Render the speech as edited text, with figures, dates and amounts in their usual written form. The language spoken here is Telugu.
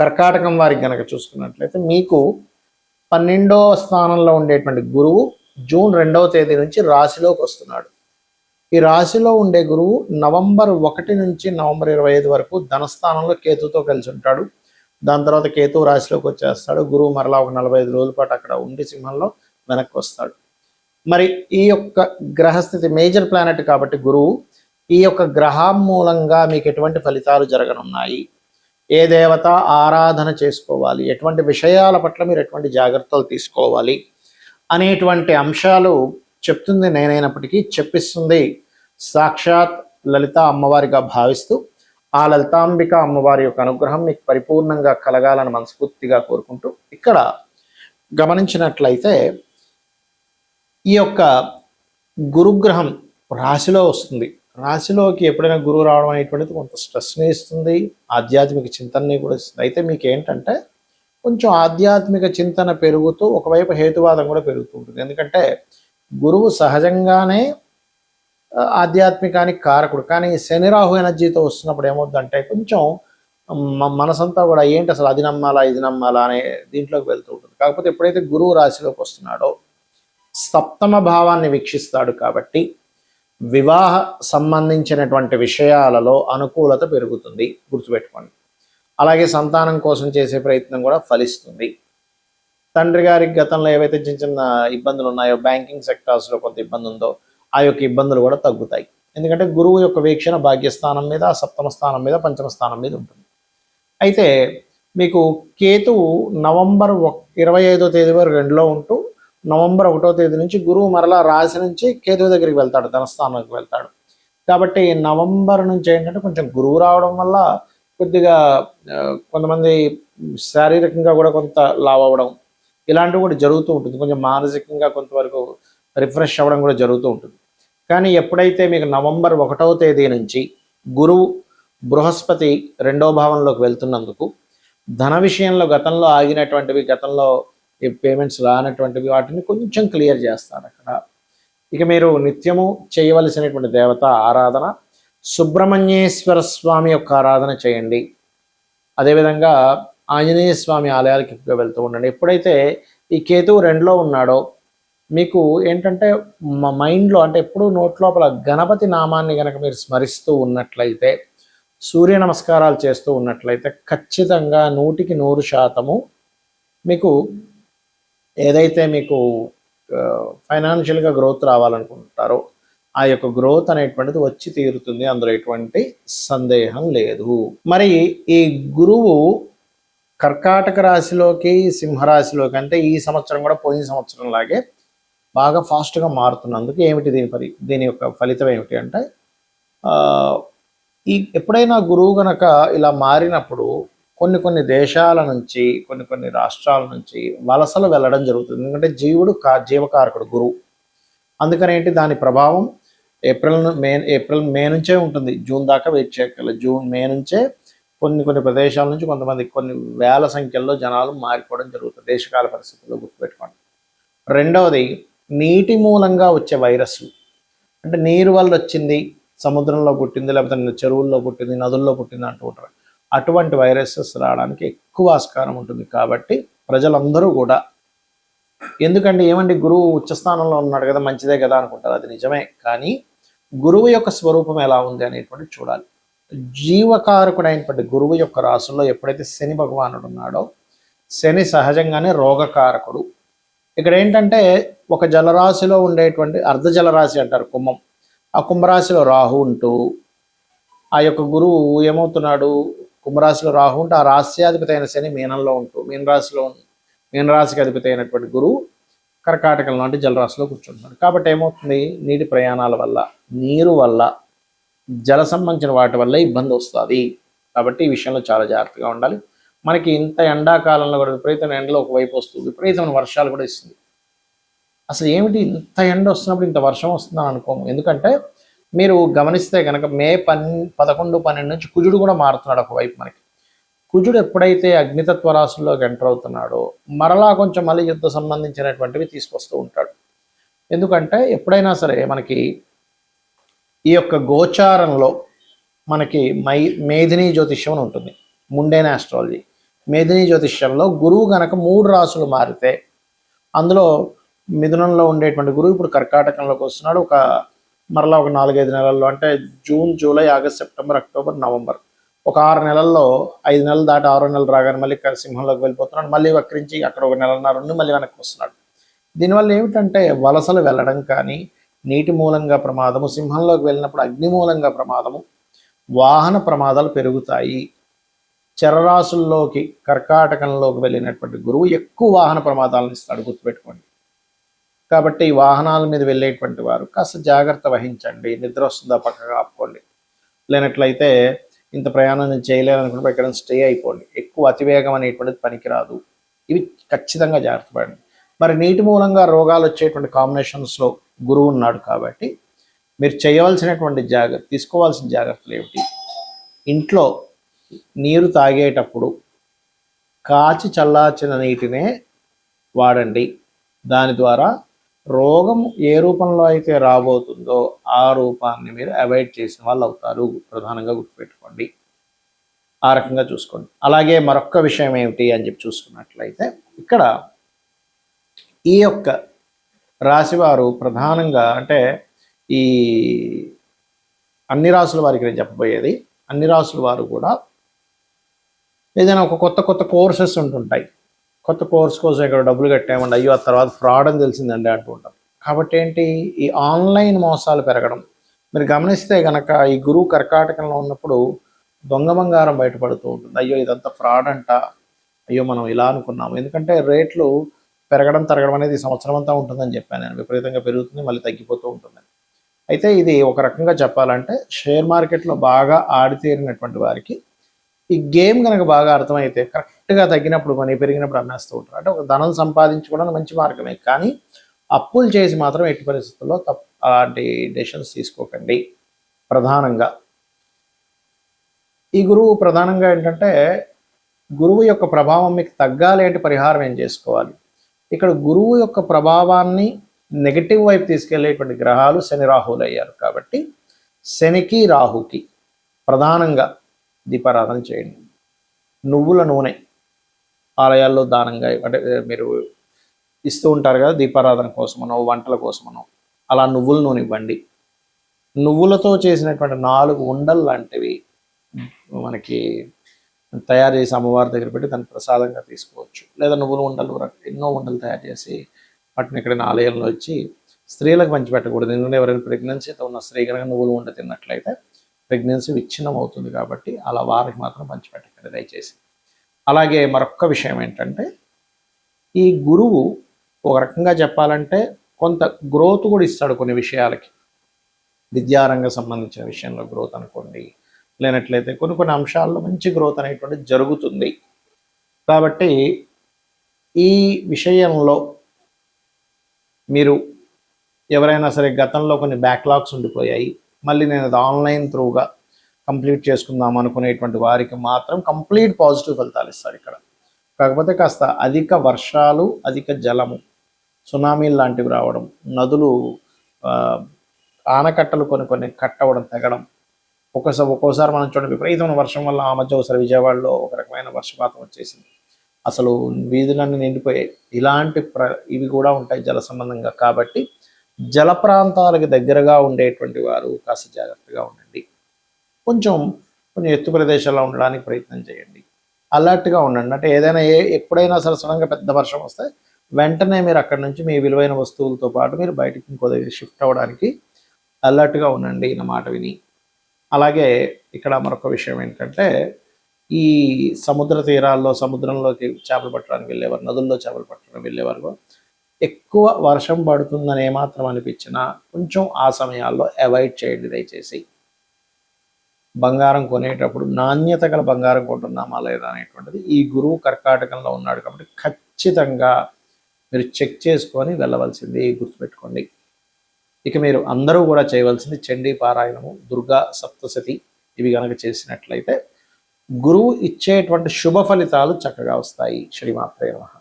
కర్కాటకం వారికి గనక చూసుకున్నట్లయితే మీకు 12వ స్థానంలో ఉండేటువంటి గురువు జూన్ 2వ తేదీ నుంచి రాశిలోకి వస్తున్నాడు. ఈ రాశిలో ఉండే గురువు నవంబర్ 1 నుంచి నవంబర్ 25 వరకు ధనస్థానంలో కేతుతో కలిసి ఉంటాడు. దాని తర్వాత కేతు రాశిలోకి వచ్చేస్తాడు. గురువు మరలా ఒక 45 రోజుల పాటు అక్కడ ఉండి సింహంలో వెనక్కి వస్తాడు. మరి ఈ యొక్క గ్రహస్థితి మేజర్ ప్లానెట్ కాబట్టి గురువు, ఈ యొక్క గ్రహం మూలంగా మీకు ఎటువంటి ఫలితాలు జరగనున్నాయి, ఏ దేవత ఆరాధన చేసుకోవాలి, ఎటువంటి విషయాల పట్ల మీరు ఎటువంటి జాగ్రత్తలు తీసుకోవాలి అనేటువంటి అంశాలు చెప్తుంది నేనైనప్పటికీ చెప్పిస్తుంది సాక్షాత్ లలిత అమ్మవారిగా భావిస్తూ ఆ లలితాంబిక అమ్మవారి యొక్క అనుగ్రహం మీకు పరిపూర్ణంగా కలగాలని మనస్ఫూర్తిగా కోరుకుంటూ, ఇక్కడ గమనించినట్లయితే ఈ యొక్క గురుగ్రహం రాశిలో వస్తుంది. రాశిలోకి ఎప్పుడైనా గురువు రావడం అనేటువంటిది కొంత స్ట్రెస్ని ఇస్తుంది, ఆధ్యాత్మిక చింతనని కూడా ఇస్తుంది. అయితే మీకు ఏంటంటే కొంచెం ఆధ్యాత్మిక చింతన పెరుగుతూ ఒకవైపు హేతువాదం కూడా పెరుగుతూ ఉంటుంది. ఎందుకంటే గురువు సహజంగానే ఆధ్యాత్మికానికి కారకుడు, కానీ శని రాహు ఎనర్జీతో వస్తున్నప్పుడు ఏమవుతుందంటే కొంచెం మనసంతా కూడా ఏంటి అసలు అది నమ్మాలా ఇది నమ్మాలా అనే దీంట్లోకి వెళ్తూ ఉంటుంది. కాకపోతే ఎప్పుడైతే గురువు రాశిలోకి వస్తున్నాడో సప్తమ భావాన్ని వీక్షిస్తాడు కాబట్టి వివాహ సంబంధించినటువంటి విషయాలలో అనుకూలత పెరుగుతుంది, గుర్తుపెట్టుకోండి. అలాగే సంతానం కోసం చేసే ప్రయత్నం కూడా ఫలిస్తుంది. తండ్రి గారికి గతంలో ఏవైతే చిన్న చిన్న ఇబ్బందులు ఉన్నాయో, బ్యాంకింగ్ సెక్టార్స్లో కొంత ఇబ్బంది ఉందో ఆ యొక్క ఇబ్బందులు కూడా తగ్గుతాయి. ఎందుకంటే గురువు యొక్క వీక్షణ భాగ్యస్థానం మీద, సప్తమ స్థానం మీద, పంచమ స్థానం మీద ఉంటుంది. అయితే మీకు కేతువు నవంబర్ 25వ తేదీ వరకు 2లో ఉంటూ నవంబర్ 1వ తేదీ నుంచి గురువు మరలా రాశి నుంచి కేతువు దగ్గరికి వెళ్తాడు, ధనస్థానానికి వెళ్తాడు. కాబట్టి నవంబర్ నుంచి ఏంటంటే కొంచెం గురువు రావడం వల్ల కొద్దిగా కొంతమంది శారీరకంగా కూడా కొంత లావ్ అవ్వడం ఇలాంటివి కూడా జరుగుతూ ఉంటుంది. కొంచెం మానసికంగా కొంతవరకు రిఫ్రెష్ అవ్వడం కూడా జరుగుతూ ఉంటుంది. కానీ ఎప్పుడైతే మీకు నవంబర్ 1వ తేదీ నుంచి గురువు బృహస్పతి 2వ భావంలోకి వెళ్తున్నందుకు ధన విషయంలో గతంలో ఆగినటువంటివి, గతంలో ఈ పేమెంట్స్ రానటువంటివి వాటిని కొంచెం క్లియర్ చేస్తారు అక్కడ. ఇక మీరు నిత్యము చేయవలసినటువంటి దేవత ఆరాధన సుబ్రహ్మణ్యేశ్వర స్వామి యొక్క ఆరాధన చేయండి. అదేవిధంగా ఆంజనేయ స్వామి ఆలయాలకి ఎక్కువగా వెళ్తూ ఉండండి. ఎప్పుడైతే ఈ కేతువు 2లో ఉన్నాడో మీకు ఏంటంటే మైండ్లో అంటే ఎప్పుడు నోట్ లోపల గణపతి నామాన్ని కనుక మీరు స్మరిస్తూ ఉన్నట్లయితే, సూర్య నమస్కారాలు చేస్తూ ఉన్నట్లయితే ఖచ్చితంగా 100% మీకు ఏదైతే మీకు ఫైనాన్షియల్గా గ్రోత్ రావాలనుకుంటారో ఆ యొక్క గ్రోత్ అనేటువంటిది వచ్చి తీరుతుంది, అందులో ఎటువంటి సందేహం లేదు. మరి ఈ గురువు కర్కాటక రాశిలోకి సింహరాశిలోకి అంటే ఈ సంవత్సరం కూడా పోయిన సంవత్సరం లాగే బాగా ఫాస్ట్గా మారుతున్నందుకు ఏమిటి దీని యొక్క ఫలితం ఏమిటి అంటే, ఎప్పుడైనా గురువు గనక ఇలా మారినప్పుడు కొన్ని దేశాల నుంచి కొన్ని రాష్ట్రాల నుంచి వలసలు వెళ్ళడం జరుగుతుంది. ఎందుకంటే జీవుడు జీవకారకుడు గురువు. అందుకని ఏంటి దాని ప్రభావం ఏప్రిల్ మే నుంచే ఉంటుంది, జూన్ దాకా వెయిట్ చేయగల. మే నుంచే కొన్ని ప్రదేశాల నుంచి కొంతమంది కొన్ని వేల సంఖ్యలో జనాలు మారిపోవడం జరుగుతుంది దేశకాల పరిస్థితుల్లో, గుర్తుపెట్టుకోండి. రెండవది నీటి మూలంగా వచ్చే వైరస్లు, అంటే నీరు వల్ల వచ్చింది, సముద్రంలో పుట్టింది, లేకపోతే చెరువుల్లో పుట్టింది, నదుల్లో పుట్టింది అంటూ ఉంటారు. అటువంటి వైరసెస్ రావడానికి ఎక్కువ ఆస్కారం ఉంటుంది. కాబట్టి ప్రజలందరూ కూడా ఎందుకంటే ఏమండి గురువు ఉచ్చస్థానంలో ఉన్నాడు కదా మంచిదే కదా అనుకుంటారు, అది నిజమే. కానీ గురువు యొక్క స్వరూపం ఎలా ఉంది అనేటువంటి చూడాలి. జీవకారకుడైనటువంటి గురువు యొక్క రాశుల్లో ఎప్పుడైతే శని భగవానుడు ఉన్నాడో, శని సహజంగానే రోగకారకుడు. ఇక్కడ ఏంటంటే ఒక జలరాశిలో ఉండేటువంటి అర్ధ జలరాశి అంటారు కుంభం, ఆ కుంభరాశిలో రాహు ఉంటూ ఆ యొక్క గురువు ఏమవుతున్నాడు, కుంభరాశిలో రాహు ఉంటూ ఆ రాశ్యాధిపతి అయిన శని మీనంలో ఉంటూ మీనరాశికి అధిపతి అయినటువంటి గురువు కర్కాటకంలో అంటే జలరాశిలో కూర్చుంటున్నాడు. కాబట్టి ఏమవుతుంది, నీటి ప్రయాణాల వల్ల, నీరు వల్ల, జల సంబంధించిన వాటి వల్ల ఇబ్బంది వస్తుంది. కాబట్టి ఈ విషయంలో చాలా జాగ్రత్తగా ఉండాలి. మనకి ఇంత ఎండాకాలంలో కూడా విపరీతమైన ఎండలో ఒకవైపు వస్తుంది, విపరీతమైన వర్షాలు కూడా ఇస్తుంది. అసలు ఏమిటి ఇంత ఎండ వస్తున్నప్పుడు ఇంత వర్షం వస్తుందని అనుకోము. ఎందుకంటే మీరు గమనిస్తే కనుక మే 11, 12 నుంచి కుజుడు కూడా మారుతున్నాడు ఒకవైపు. మనకి కుజుడు ఎప్పుడైతే అగ్నితత్వ రాశుల్లోకి ఎంటర్ అవుతున్నాడో మరలా కొంచెం మళ్ళీ యుద్ధ సంబంధించినటువంటివి తీసుకొస్తూ ఉంటాడు. ఎందుకంటే ఎప్పుడైనా సరే మనకి ఈ యొక్క గోచారంలో మనకి మేధిని జ్యోతిష్యం అని ఉంటుంది, ముండేన ఆస్ట్రాలజీ. మేధిని జ్యోతిష్యంలో గురువు గనక 3 రాసులు మారితే, అందులో మిథునంలో ఉండేటువంటి గురువు ఇప్పుడు కర్కాటకంలోకి వస్తున్నాడు. మరలా ఒక 4-5 నెలల్లో, అంటే June, July, August, September, October, November, ఒక 6 నెలల్లో, 5 నెలలు దాటి 6వ నెలలు రాగానే మళ్ళీ సింహంలోకి వెళ్ళిపోతున్నాడు. మళ్ళీ వక్రించి అక్కడ ఒక నెలన్నర నుండి మళ్ళీ వెనక్కి వస్తున్నాడు. దీనివల్ల ఏమిటంటే వలసలు వెళ్ళడం కానీ, నీటి మూలంగా ప్రమాదము, సింహంలోకి వెళ్ళినప్పుడు అగ్ని మూలంగా ప్రమాదము, వాహన ప్రమాదాలు పెరుగుతాయి. చరరాశుల్లోకి కర్కాటకంలోకి వెళ్ళినటువంటి గురువు ఎక్కువ వాహన ప్రమాదాలను ఇస్తాడు, గుర్తుపెట్టుకోండి. కాబట్టి ఈ వాహనాల మీద వెళ్ళేటువంటి వారు కాస్త జాగ్రత్త వహించండి. నిద్ర వస్తుందా పక్కగా ఆపుకోండి. లేనట్లయితే ఇంత ప్రయాణం నేను చేయలేననుకుంటే ఎక్కడ స్టే అయిపోండి. ఎక్కువ అతివేగం అనేటువంటిది పనికిరాదు. ఇవి ఖచ్చితంగా జాగ్రత్త పడండి. మరి నీటి మూలంగా రోగాలు వచ్చేటువంటి కాంబినేషన్స్లో గురువు ఉన్నాడు కాబట్టి మీరు చేయవలసినటువంటి తీసుకోవాల్సిన జాగ్రత్తలు ఏమిటి? ఇంట్లో నీరు తాగేటప్పుడు కాచి చల్లార్చిన నీటినే వాడండి. దాని ద్వారా రోగం ఏ రూపంలో అయితే రాబోతుందో ఆ రూపాన్ని మీరు అవాయిడ్ చేసిన వాళ్ళు అవుతారు. ప్రధానంగా గుర్తుపెట్టుకోండి. ఆ రకంగా చూసుకోండి. అలాగే మరొక విషయం ఏమిటి అని చెప్పి చూసుకున్నట్లయితే, ఇక్కడ ఈ యొక్క రాశివారు ప్రధానంగా, అంటే ఈ అన్ని రాసుల వారికి నేను చెప్పబోయేది, అన్ని రాసుల వారు కూడా ఏదైనా ఒక కొత్త కోర్సెస్ ఉంటుంటాయి. కొత్త కోర్స్ కోసం ఇక్కడ డబ్బులు కట్టామండి, అయ్యో ఆ తర్వాత ఫ్రాడ్ అని తెలిసిందండి అంటూ ఉంటాం. కాబట్టి ఏంటి, ఈ ఆన్లైన్ మోసాలు పెరగడం. మీరు గమనిస్తే కనుక ఈ గురువు కర్కాటకంలో ఉన్నప్పుడు దొంగ బంగారం బయటపడుతూ ఉంటుంది. అయ్యో ఇదంతా ఫ్రాడ్ అంట, అయ్యో మనం ఇలా అనుకున్నాము. ఎందుకంటే రేట్లు పెరగడం తరగడం అనేది సంవత్సరం అంతా ఉంటుందని చెప్పాను నేను. విపరీతంగా పెరుగుతుంది, మళ్ళీ తగ్గిపోతూ ఉంటుంది. అయితే ఇది ఒక రకంగా చెప్పాలంటే షేర్ మార్కెట్లో బాగా ఆడితేరినటువంటి వారికి ఈ గేమ్ కనుక బాగా అర్థమైతే కరెక్ట్గా తగ్గినప్పుడు మనీ పెరిగినప్పుడు అమ్మేస్తూ ఉంటారు. అంటే ఒక ధనం సంపాదించుకోవడానికి మంచి మార్గమే, కానీ అప్పులు చేసి మాత్రం ఎట్టి పరిస్థితుల్లో అలాంటి డెసిషన్స్ తీసుకోకండి. ప్రధానంగా ఈ గురువు ప్రధానంగా ఏంటంటే, గురువు యొక్క ప్రభావం మీకు తగ్గాలి అంటే పరిహారం ఏం చేసుకోవాలి? ఇక్కడ గురువు యొక్క ప్రభావాన్ని నెగిటివ్ వైపు తీసుకెళ్లేటువంటి గ్రహాలు శని రాహువులు అయ్యారు. కాబట్టి శనికి రాహుకి ప్రధానంగా దీపారాధన చేయండి. నువ్వుల నూనె ఆలయాల్లో దానంగా, అంటే మీరు ఇస్తూ ఉంటారు కదా దీపారాధన కోసమనో వంటల కోసమనో, అలా నువ్వుల నూనె ఇవ్వండి. నువ్వులతో చేసినటువంటి 4 ఉండలు లాంటివి మనకి తయారు చేసి అమ్మవారి దగ్గర పెట్టి దాన్ని ప్రసాదంగా తీసుకోవచ్చు. లేదా నువ్వుల ఉండలు, ఎన్నో ఉండలు తయారు చేసి వాటిని ఎక్కడైనా ఆలయంలో వచ్చి స్త్రీలకు పంచిపెట్టకూడదు. ఎందుకంటే ఎవరైనా ప్రెగ్నెన్సీతో ఉన్న స్త్రీ కనుక నువ్వులు ఉండ తిన్నట్లయితే ప్రెగ్నెన్సీ విచ్ఛిన్నం అవుతుంది. కాబట్టి అలా వారికి మాత్రం పంచిపెట్టకండి దయచేసి. అలాగే మరొక విషయం ఏంటంటే, ఈ గురువు ఒక రకంగా చెప్పాలంటే కొంత గ్రోత్ కూడా ఇస్తాడు కొన్ని విషయాలకి. విద్యారంగం సంబంధించిన విషయంలో గ్రోత్ అనుకోండి, లేనట్లయితే కొన్ని అంశాల్లో మంచి గ్రోత్ అనేటువంటిది జరుగుతుంది. కాబట్టి ఈ విషయంలో మీరు ఎవరైనా సరే గతంలో కొన్ని బ్యాక్లాగ్స్ ఉండిపోయాయి, మళ్ళీ నేను అది ఆన్లైన్ త్రూగా కంప్లీట్ చేసుకుందాం అనుకునేటువంటి వారికి మాత్రం కంప్లీట్ పాజిటివ్ ఫలితాలు ఇస్తారు ఇక్కడ. కాకపోతే కాస్త అధిక వర్షాలు, అధిక జలము, సునామీలు లాంటివి రావడం, నదులు ఆనకట్టలు కొన్ని కట్టవడం, తెగడం, ఒక్కోసారి మనం చూడండి విపరీతమైన వర్షం వల్ల ఆ మధ్య ఒకసారి విజయవాడలో ఒక రకమైన వర్షపాతం వచ్చేసింది. అసలు వీధులన్నీ నిండిపోయాయి. ఇలాంటి ఇవి కూడా ఉంటాయి జల సంబంధంగా. కాబట్టి జల ప్రాంతాలకు దగ్గరగా ఉండేటువంటి వారు కాస్త జాగ్రత్తగా ఉండండి. కొంచెం ఎత్తు ప్రదేశాల్లో ఉండడానికి ప్రయత్నం చేయండి. అలర్ట్గా ఉండండి. అంటే ఏదైనా ఎప్పుడైనా సరే సడన్గా పెద్ద వర్షం వస్తే వెంటనే మీరు అక్కడి నుంచి మీ విలువైన వస్తువులతో పాటు మీరు బయటికి ఇంకో దగ్గర షిఫ్ట్ అవ్వడానికి అలర్ట్గా ఉండండి నా మాట విని. అలాగే ఇక్కడ మరొక విషయం ఏంటంటే, ఈ సముద్ర తీరాల్లో సముద్రంలోకి చేపలు పట్టడానికి వెళ్ళేవారు, నదుల్లో చేపలు పట్టడానికి వెళ్ళేవారు ఎక్కువ వర్షం పడుతుందని ఏమాత్రం అనిపించినా కొంచెం ఆ సమయాల్లో అవాయిడ్ చేయండి దయచేసి. బంగారం కొనేటప్పుడు నాణ్యత గల బంగారం కొంటున్నామా లేదా అనేటువంటిది ఈ గురువు కర్కాటకంలో ఉన్నాడు కాబట్టి ఖచ్చితంగా మీరు చెక్ చేసుకొని వెళ్ళవలసింది గుర్తుపెట్టుకోండి. ఇక మీరు అందరూ కూడా చేయవలసింది చండీ పారాయణము, దుర్గా సప్తశతి ఇవి కనుక చేసినట్లయితే గురువు ఇచ్చేటువంటి శుభ ఫలితాలు చక్కగా వస్తాయి. శ్రీమాత్రే నమః.